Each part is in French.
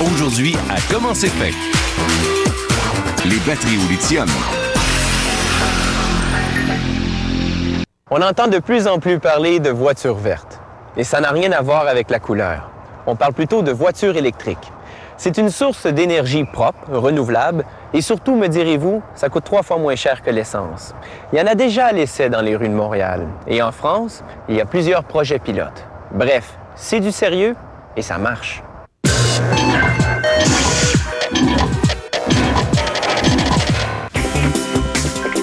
Aujourd'hui, à Comment c'est fait? Les batteries au lithium. On entend de plus en plus parler de voitures vertes. Et ça n'a rien à voir avec la couleur. On parle plutôt de voitures électriques. C'est une source d'énergie propre, renouvelable, et surtout, me direz-vous, ça coûte 3 fois moins cher que l'essence. Il y en a déjà à l'essai dans les rues de Montréal. Et en France, il y a plusieurs projets pilotes. Bref, c'est du sérieux et ça marche.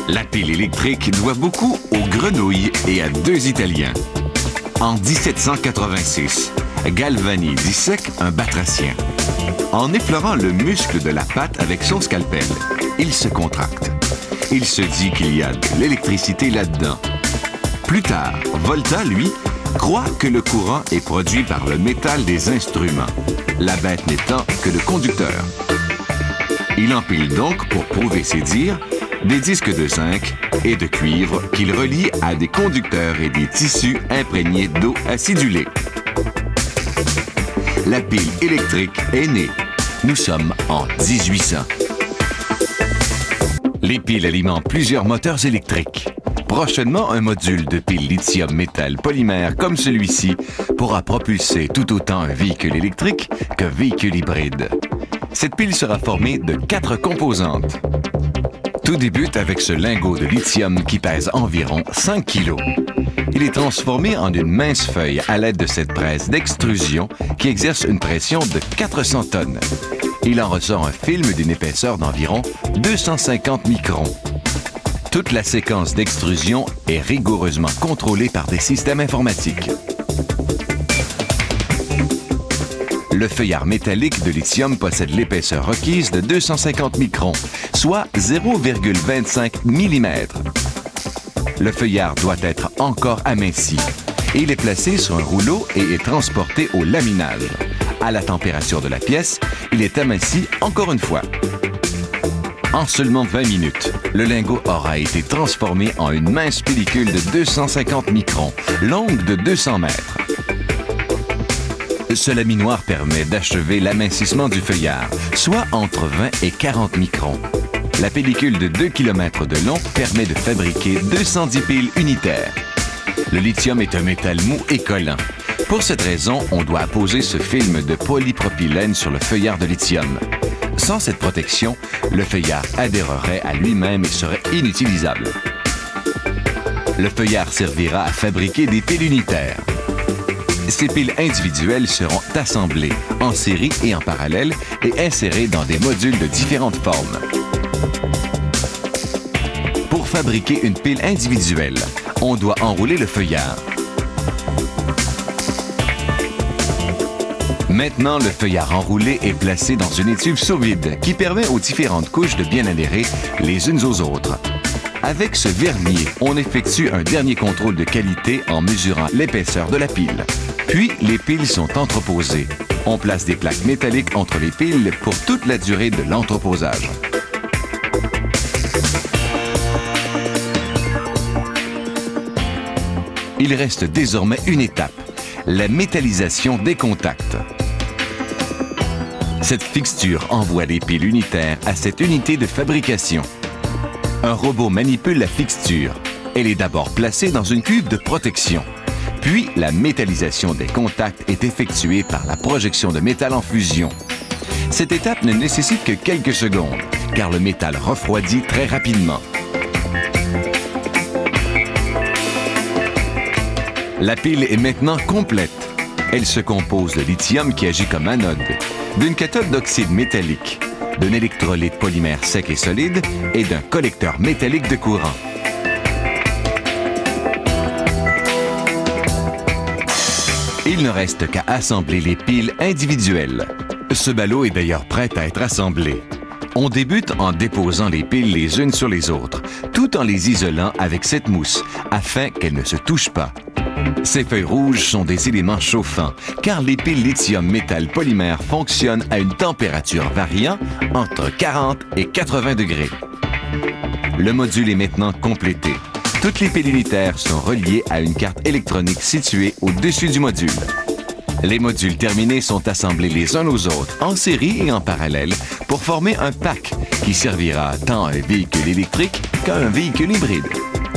La pile électrique doit beaucoup aux grenouilles et à 2 Italiens. En 1786, Galvani dissèque un batracien. En effleurant le muscle de la patte avec son scalpel, il se contracte. Il se dit qu'il y a de l'électricité là-dedans. Plus tard, Volta, lui, croit que le courant est produit par le métal des instruments, la bête n'étant que le conducteur. Il empile donc, pour prouver ses dires, des disques de zinc et de cuivre qu'il relie à des conducteurs et des tissus imprégnés d'eau acidulée. La pile électrique est née. Nous sommes en 1800. Les piles alimentent plusieurs moteurs électriques. Prochainement, un module de pile lithium-métal polymère comme celui-ci pourra propulser tout autant un véhicule électrique qu'un véhicule hybride. Cette pile sera formée de 4 composantes. Tout débute avec ce lingot de lithium qui pèse environ 5 kg. Il est transformé en une mince feuille à l'aide de cette presse d'extrusion qui exerce une pression de 400 tonnes. Il en ressort un film d'une épaisseur d'environ 250 microns. Toute la séquence d'extrusion est rigoureusement contrôlée par des systèmes informatiques. Le feuillard métallique de lithium possède l'épaisseur requise de 250 microns, soit 0,25 mm. Le feuillard doit être encore aminci. Il est placé sur un rouleau et est transporté au laminage. À la température de la pièce, il est aminci encore une fois. En seulement 20 minutes, le lingot aura été transformé en une mince pellicule de 250 microns, longue de 200 mètres. Ce laminoir permet d'achever l'amincissement du feuillard, soit entre 20 et 40 microns. La pellicule de 2 km de long permet de fabriquer 210 piles unitaires. Le lithium est un métal mou et collant. Pour cette raison, on doit apposer ce film de polypropylène sur le feuillard de lithium. Sans cette protection, le feuillard adhérerait à lui-même et serait inutilisable. Le feuillard servira à fabriquer des piles unitaires. Ces piles individuelles seront assemblées en série et en parallèle et insérées dans des modules de différentes formes. Pour fabriquer une pile individuelle, on doit enrouler le feuillard. Maintenant, le feuillard enroulé est placé dans une étuve sous vide qui permet aux différentes couches de bien adhérer les unes aux autres. Avec ce vernier, on effectue un dernier contrôle de qualité en mesurant l'épaisseur de la pile. Puis, les piles sont entreposées. On place des plaques métalliques entre les piles pour toute la durée de l'entreposage. Il reste désormais une étape, la métallisation des contacts. Cette fixture envoie les piles unitaires à cette unité de fabrication. Un robot manipule la fixture. Elle est d'abord placée dans une cuve de protection. Puis, la métallisation des contacts est effectuée par la projection de métal en fusion. Cette étape ne nécessite que quelques secondes, car le métal refroidit très rapidement. La pile est maintenant complète. Elle se compose de lithium qui agit comme anode, d'une cathode d'oxyde métallique, d'un électrolyte polymère sec et solide et d'un collecteur métallique de courant. Il ne reste qu'à assembler les piles individuelles. Ce ballot est d'ailleurs prêt à être assemblé. On débute en déposant les piles les unes sur les autres, tout en les isolant avec cette mousse, afin qu'elles ne se touchent pas. Ces feuilles rouges sont des éléments chauffants, car les piles lithium-métal polymère fonctionnent à une température variant entre 40 et 80 degrés. Le module est maintenant complété. Toutes les piles unitaires sont reliées à une carte électronique située au-dessus du module. Les modules terminés sont assemblés les uns aux autres, en série et en parallèle, pour former un pack qui servira tant à un véhicule électrique qu'à un véhicule hybride.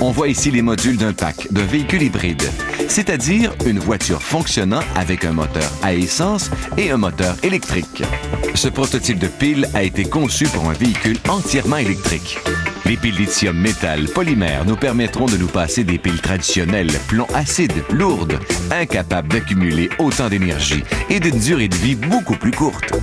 On voit ici les modules d'un pack d'un véhicule hybride, c'est-à-dire une voiture fonctionnant avec un moteur à essence et un moteur électrique. Ce prototype de pile a été conçu pour un véhicule entièrement électrique. Les piles lithium-métal polymère nous permettront de nous passer des piles traditionnelles, plomb-acide, lourdes, incapables d'accumuler autant d'énergie et d'une durée de vie beaucoup plus courte.